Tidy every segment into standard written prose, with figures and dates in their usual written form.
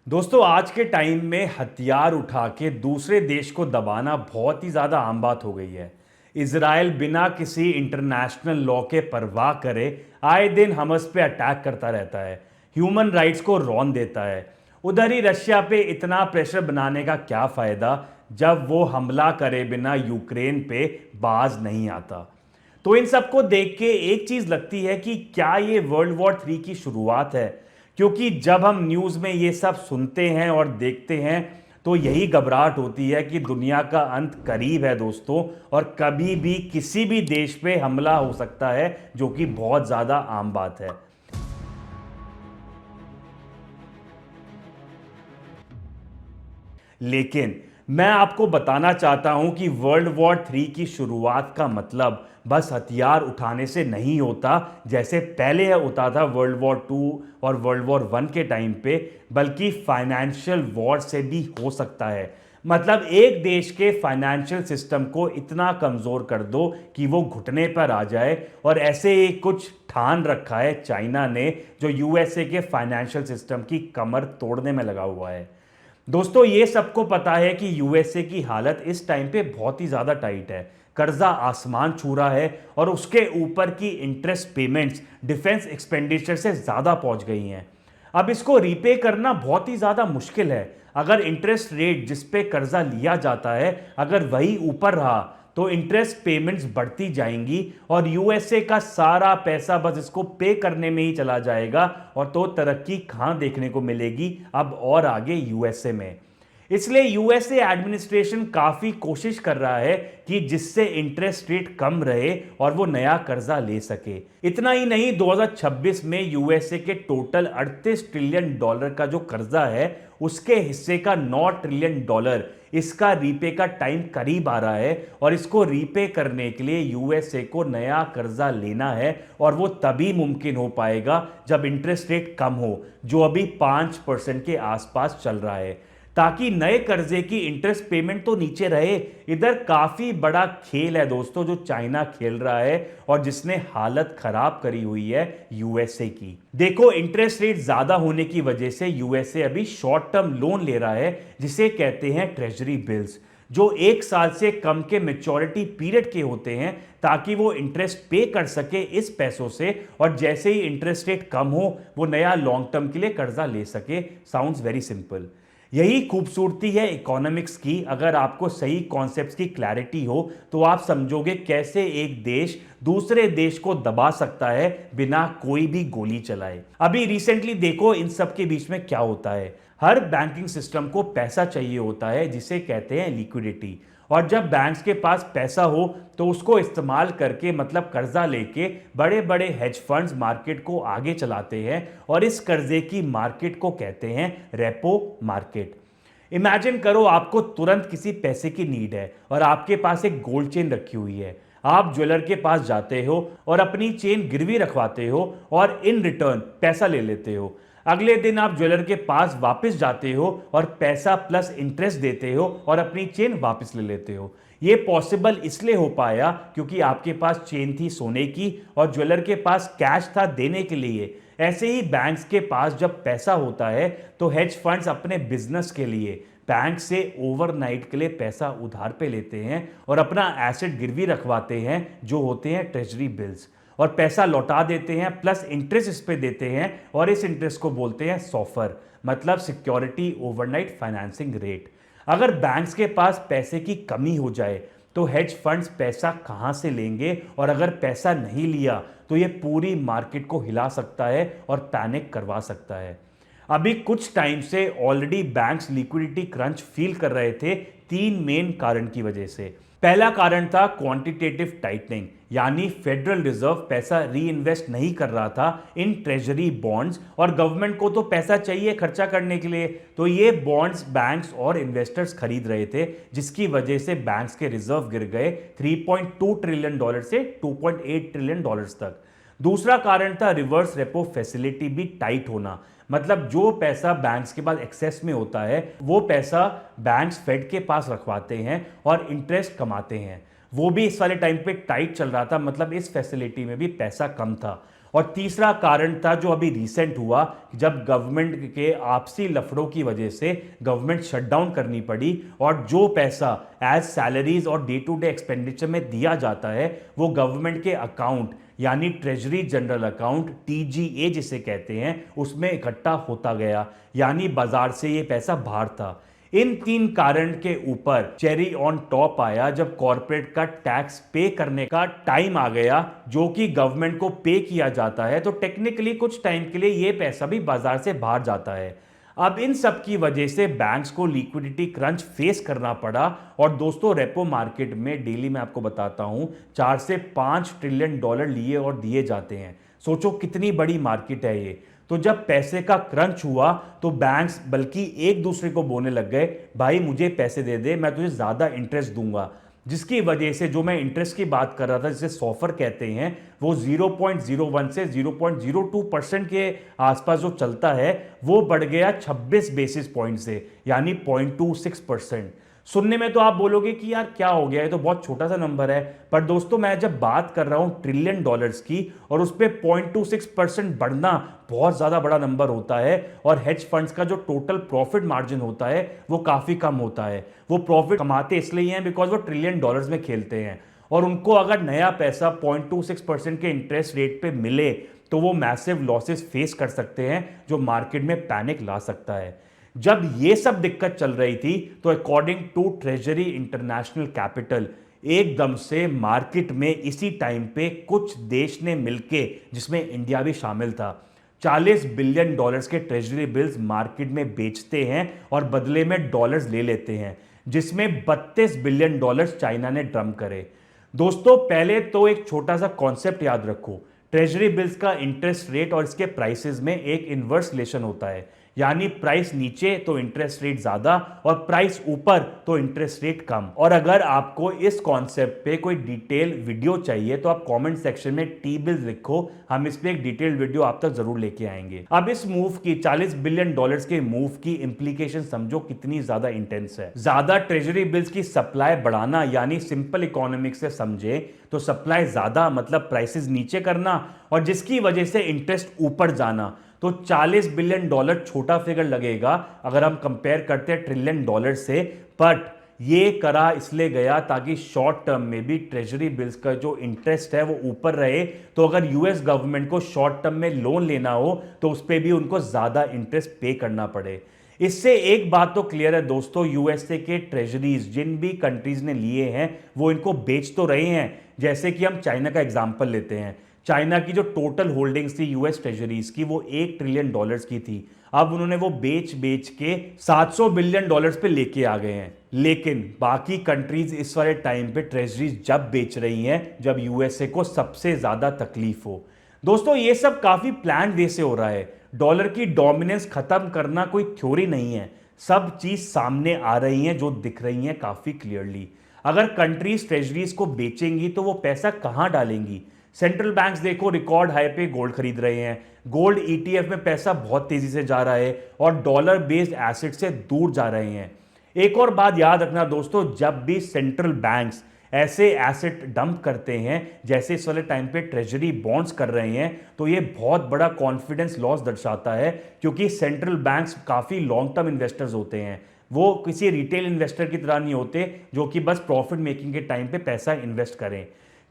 दोस्तों आज के टाइम में हथियार उठा के दूसरे देश को दबाना बहुत ही ज़्यादा आम बात हो गई है। इजराइल बिना किसी इंटरनेशनल लॉ के परवाह करे आए दिन हमस पे अटैक करता रहता है, ह्यूमन राइट्स को रौंद देता है। उधर ही रशिया पे इतना प्रेशर बनाने का क्या फ़ायदा जब वो हमला करे बिना यूक्रेन पे बाज नहीं आता। तो इन सबको देख के एक चीज लगती है कि क्या ये वर्ल्ड वॉर 3 की शुरुआत है। क्योंकि जब हम न्यूज में ये सब सुनते हैं और देखते हैं तो यही घबराहट होती है कि दुनिया का अंत करीब है दोस्तों, और कभी भी किसी भी देश पे हमला हो सकता है, जो कि बहुत ज्यादा आम बात है। लेकिन मैं आपको बताना चाहता हूं कि वर्ल्ड वॉर 3 की शुरुआत का मतलब बस हथियार उठाने से नहीं होता जैसे पहले होता था वर्ल्ड वॉर 2 और वर्ल्ड वॉर 1 के टाइम पे, बल्कि फाइनेंशियल वॉर से भी हो सकता है। मतलब एक देश के फाइनेंशियल सिस्टम को इतना कमजोर कर दो कि वो घुटने पर आ जाए, और ऐसे ही कुछ ठान रखा है चाइना ने, जो यूएसए के फाइनेंशियल सिस्टम की कमर तोड़ने में लगा हुआ है। दोस्तों ये सबको पता है कि यूएसए की हालत इस टाइम पे बहुत ही ज़्यादा टाइट है। कर्जा आसमान छू रहा है और उसके ऊपर की इंटरेस्ट पेमेंट्स डिफेंस एक्सपेंडिचर से ज़्यादा पहुंच गई हैं। अब इसको रीपे करना बहुत ही ज़्यादा मुश्किल है। अगर इंटरेस्ट रेट जिस पे कर्जा लिया जाता है अगर वही ऊपर रहा तो इंटरेस्ट पेमेंट्स बढ़ती जाएंगी और यूएसए का सारा पैसा बस इसको पे करने में ही चला जाएगा, और तो तरक्की कहां देखने को मिलेगी अब और आगे यूएसए में। इसलिए यूएसए एडमिनिस्ट्रेशन काफी कोशिश कर रहा है कि जिससे इंटरेस्ट रेट कम रहे और वो नया कर्जा ले सके। इतना ही नहीं, 2026 में यूएसए के टोटल $38 ट्रिलियन का जो कर्जा है उसके हिस्से का $9 ट्रिलियन इसका रीपे का टाइम करीब आ रहा है, और इसको रीपे करने के लिए यूएसए को नया कर्जा लेना है, और वो तभी मुमकिन हो पाएगा जब इंटरेस्ट रेट कम हो, जो अभी 5% के आसपास चल रहा है, ताकि नए कर्जे की इंटरेस्ट पेमेंट तो नीचे रहे। इधर काफी बड़ा खेल है दोस्तों जो चाइना खेल रहा है और जिसने हालत खराब करी हुई है यूएसए की। देखो, इंटरेस्ट रेट ज्यादा होने की वजह से यूएसए अभी शॉर्ट टर्म लोन ले रहा है जिसे कहते हैं ट्रेजरी बिल्स, जो 1 साल से कम के मेच्योरिटी पीरियड के होते हैं, ताकि वो इंटरेस्ट पे कर सके इस पैसों से, और जैसे ही इंटरेस्ट रेट कम हो वो नया लॉन्ग टर्म के लिए कर्जा ले सके। Sounds very simple. यही खूबसूरती है इकोनॉमिक्स की। अगर आपको सही कॉन्सेप्ट्स की क्लैरिटी हो तो आप समझोगे कैसे एक देश दूसरे देश को दबा सकता है बिना कोई भी गोली चलाए। अभी रिसेंटली देखो इन सब के बीच में क्या होता है। हर बैंकिंग सिस्टम को पैसा चाहिए होता है जिसे कहते हैं लिक्विडिटी, और जब बैंक्स के पास पैसा हो तो उसको इस्तेमाल करके, मतलब कर्जा लेके, बड़े बड़े हेज फंड्स मार्केट को आगे चलाते हैं, और इस कर्जे की मार्केट को कहते हैं रेपो मार्केट। इमेजिन करो आपको तुरंत किसी पैसे की नीड है और आपके पास एक गोल्ड चेन रखी हुई है। आप ज्वेलर के पास जाते हो और अपनी चेन गिरवी रखवाते हो और इन रिटर्न पैसा ले लेते हो। अगले दिन आप ज्वेलर के पास वापस जाते हो और पैसा प्लस इंटरेस्ट देते हो और अपनी चेन वापस ले लेते हो। ये पॉसिबल इसलिए हो पाया क्योंकि आपके पास चेन थी सोने की और ज्वेलर के पास कैश था देने के लिए। ऐसे ही बैंक्स के पास जब पैसा होता है तो हेज फंड्स अपने बिजनेस के लिए बैंक से ओवरनाइट के लिए पैसा उधार पे लेते हैं और अपना एसेट गिरवी रखवाते हैं जो होते हैं ट्रेजरी बिल्स, और पैसा लौटा देते हैं प्लस इंटरेस्ट इस पे देते हैं, और इस इंटरेस्ट को बोलते हैं सॉफर, मतलब सिक्योरिटी ओवरनाइट फाइनेंसिंग रेट। अगर बैंक्स के पास पैसे की कमी हो जाए तो हेज फंड्स पैसा कहां से लेंगे, और अगर पैसा नहीं लिया तो ये पूरी मार्केट को हिला सकता है और पैनिक करवा सकता है। अभी कुछ टाइम से already banks liquidity crunch feel कर रहे थे 3 मेन कारण की वजह से। पहला कारण था क्वांटिटेटिव टाइटनिंग, यानी फेडरल रिजर्व पैसा री इन्वेस्ट नहीं कर रहा था इन ट्रेजरी बॉन्ड्स, और गवर्नमेंट को तो पैसा चाहिए खर्चा करने के लिए, तो ये बॉन्ड्स बैंक्स और इन्वेस्टर्स खरीद रहे थे, जिसकी वजह से बैंक्स के रिजर्व गिर गए $3.2 ट्रिलियन से $2.8 ट्रिलियन तक। दूसरा कारण था रिवर्स रेपो फैसिलिटी भी टाइट होना, मतलब जो पैसा बैंक्स के पास एक्सेस में होता है वो पैसा बैंक्स फेड के पास रखवाते हैं और इंटरेस्ट कमाते हैं। वो भी इस वाले टाइम पे टाइट चल रहा था, मतलब इस फैसिलिटी में भी पैसा कम था। और तीसरा कारण था जो अभी रिसेंट हुआ, जब गवर्नमेंट के आपसी लफड़ों की वजह से गवर्नमेंट शटडाउन करनी पड़ी और जो पैसा एज सैलरीज और डे टू डे एक्सपेंडिचर में दिया जाता है वो गवर्नमेंट के अकाउंट यानी ट्रेजरी जनरल अकाउंट टीजीए जिसे कहते हैं उसमें इकट्ठा होता गया, यानी बाजार से ये पैसा बाहर था। इन तीन कारण के ऊपर चेरी ऑन टॉप आया जब कॉर्पोरेट का टैक्स पे करने का टाइम आ गया, जो कि गवर्नमेंट को पे किया जाता है, तो टेक्निकली कुछ टाइम के लिए ये पैसा भी बाजार से बाहर जाता है। अब इन सब की वजह से बैंक्स को लिक्विडिटी क्रंच फेस करना पड़ा और दोस्तों रेपो मार्केट में डेली मैं आपको बताता हूं 4 से 5 ट्रिलियन डॉलर लिए और दिए जाते हैं। सोचो कितनी बड़ी मार्केट है ये। तो जब पैसे का क्रंच हुआ तो बैंक्स बल्कि एक दूसरे को बोलने लग गए, भाई मुझे पैसे दे दे, मैं तुझे ज़्यादा इंटरेस्ट दूंगा। जिसकी वजह से जो मैं इंटरेस्ट की बात कर रहा था जिसे सॉफर कहते हैं, वो 0.01 से 0.02% के आसपास जो चलता है वो बढ़ गया 26 बेसिस पॉइंट से, यानी 0.26%। सुनने में तो आप बोलोगे कि यार क्या हो गया, ये तो बहुत छोटा सा नंबर है, पर दोस्तों मैं जब बात कर रहा हूं ट्रिलियन डॉलर्स की और उस पर 0.26% बढ़ना बहुत ज़्यादा बड़ा नंबर होता है। और हेज फंड्स का जो टोटल प्रॉफिट मार्जिन होता है वो काफ़ी कम होता है। वो प्रॉफिट कमाते इसलिए हैं बिकॉज वो ट्रिलियन डॉलर्स में खेलते हैं और उनको अगर नया पैसा 0.26% के इंटरेस्ट रेट पे मिले तो वो मैसिव लॉसेस फेस कर सकते हैं जो मार्केट में पैनिक ला सकता है। जब ये सब दिक्कत चल रही थी तो according to treasury international capital एकदम से मार्केट में इसी टाइम पे कुछ देश ने मिलके, जिसमें इंडिया भी शामिल था, 40 बिलियन डॉलर्स के ट्रेजरी बिल्स मार्केट में बेचते हैं और बदले में डॉलर्स ले लेते हैं, जिसमें 32 बिलियन डॉलर्स चाइना ने ड्रम करे। दोस्तों पहले तो एक छोटा सा कॉन्सेप्ट याद रखो, ट्रेजरी बिल्स का इंटरेस्ट रेट और इसके प्राइसेस में एक इन्वर्स रिलेशन होता है, यानी प्राइस नीचे तो इंटरेस्ट रेट ज्यादा और प्राइस ऊपर तो इंटरेस्ट रेट कम। और अगर आपको इस कॉन्सेप्ट पे कोई डिटेल वीडियो चाहिए तो आप कमेंट सेक्शन में टी बिल्स लिखो, हम इस पे एक डिटेल्ड वीडियो आप तक जरूर लेके आएंगे। अब इस मूव की 40 बिलियन डॉलर्स के मूव की इंप्लीकेशन समझो कितनी ज्यादा इंटेंस है। ज्यादा ट्रेजरी बिल्स की सप्लाई बढ़ाना, यानी सिंपल इकोनॉमिक्स से समझे तो सप्लाई ज्यादा मतलब प्राइसेस नीचे करना और जिसकी वजह से इंटरेस्ट ऊपर जाना। तो 40 बिलियन डॉलर छोटा फिगर लगेगा अगर हम कंपेयर करते हैं ट्रिलियन डॉलर से, बट ये करा इसलिए गया ताकि शॉर्ट टर्म में भी ट्रेजरी बिल्स का जो इंटरेस्ट है वो ऊपर रहे। तो अगर यूएस गवर्नमेंट को शॉर्ट टर्म में लोन लेना हो तो उस पर भी उनको ज्यादा इंटरेस्ट पे करना पड़े। इससे एक बात तो क्लियर है दोस्तों, यूएसए के ट्रेजरीज जिन भी कंट्रीज ने लिए हैं वो इनको बेच तो रहे हैं। जैसे कि हम चाइना का एग्जांपल लेते हैं, चाइना की जो टोटल होल्डिंग्स थी यूएस ट्रेजरीज की वो 1 ट्रिलियन डॉलर्स की थी। अब उन्होंने वो बेच बेच के 700 बिलियन डॉलर्स पे लेके आ गए हैं। लेकिन बाकी कंट्रीज इस वाले टाइम पे ट्रेजरीज जब बेच रही हैं जब यूएसए को सबसे ज्यादा तकलीफ हो। दोस्तों ये सब काफी प्लान वे से हो रहा है। डॉलर की डोमिनेंस खत्म करना कोई थ्योरी नहीं है, सब चीज सामने आ रही है जो दिख रही है काफी क्लियरली। अगर कंट्रीज ट्रेजरीज को बेचेंगी तो वो पैसा कहां डालेंगी? सेंट्रल बैंक्स देखो रिकॉर्ड हाई पे गोल्ड खरीद रहे हैं, गोल्ड ईटीएफ में पैसा बहुत तेजी से जा रहा है और डॉलर बेस्ड एसेट से दूर जा रहे हैं। एक और बात याद रखना दोस्तों, जब भी सेंट्रल बैंक्स ऐसे एसेट डंप करते हैं जैसे इस वाले टाइम पे ट्रेजरी बॉन्ड्स कर रहे हैं तो ये बहुत बड़ा कॉन्फिडेंस लॉस दर्शाता है, क्योंकि सेंट्रल बैंक्स काफी लॉन्ग टर्म इन्वेस्टर्स होते हैं। वो किसी रिटेल इन्वेस्टर की तरह नहीं होते जो कि बस प्रॉफिट मेकिंग के टाइम पे पैसा इन्वेस्ट करें।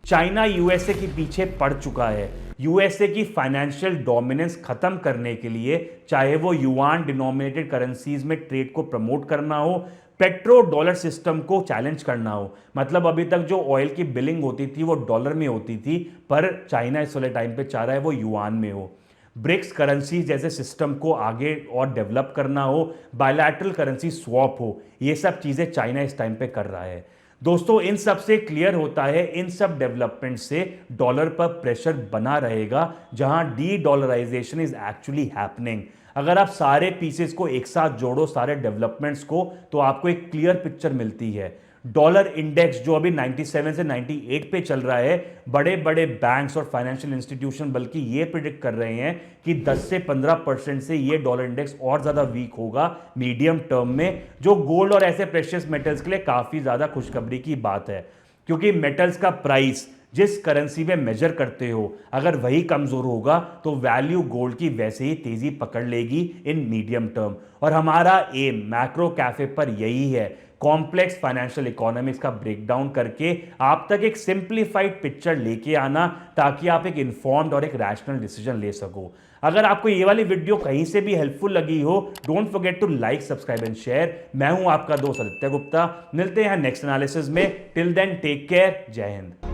चाइना यूएसए के पीछे पड़ चुका है। यूएसए की फाइनेंशियल डोमिनेंस खत्म करने के लिए, चाहे वो युआन डिनोमिनेटेड करेंसीज में ट्रेड को प्रमोट करना हो, पेट्रो डॉलर सिस्टम को चैलेंज करना हो, मतलब अभी तक जो ऑयल की बिलिंग होती थी वो डॉलर में होती थी, पर चाइना इस वाले टाइम पे चाह रहा है वो युआन में हो, ब्रिक्स करेंसी जैसे सिस्टम को आगे और डेवलप करना हो, बायलैटरल करेंसी स्वैप हो, ये सब चीजें चाइना इस टाइम पे कर रहा है। दोस्तों इन सब से क्लियर होता है, इन सब डेवलपमेंट से डॉलर पर प्रेशर बना रहेगा जहां de dollarization is actually happening. अगर आप सारे पीसेस को एक साथ जोड़ो, सारे डेवलपमेंट्स को, तो आपको एक क्लियर पिक्चर मिलती है। डॉलर इंडेक्स जो अभी 97 से 98 पे चल रहा है, बड़े बड़े बैंक्स और फाइनेंशियल इंस्टीट्यूशन बल्कि ये प्रिडिक्ट कर रहे हैं कि 10 से 15% से ये डॉलर इंडेक्स और ज्यादा वीक होगा मीडियम टर्म में, जो गोल्ड और ऐसे प्रेशियस मेटल्स के लिए काफी ज्यादा खुशखबरी की बात है, क्योंकि मेटल्स का प्राइस जिस करेंसी में मेजर करते हो अगर वही कमजोर होगा तो वैल्यू गोल्ड की वैसे ही तेजी पकड़ लेगी इन मीडियम टर्म। और हमारा एम मैक्रो कैफे पर यही है, कॉम्प्लेक्स फाइनेंशियल इकोनॉमिक्स का ब्रेकडाउन करके आप तक एक सिंप्लीफाइड पिक्चर लेके आना, ताकि आप एक इन्फॉर्म्ड और एक रैशनल डिसीजन ले सको। अगर आपको ये वाली वीडियो कहीं से भी हेल्पफुल लगी हो, don't forget to like, subscribe and share. मैं हूं आपका दोस्त आदित्य गुप्ता, मिलते हैं नेक्स्ट एनालिसिस में। Till then take care, Jai Hind.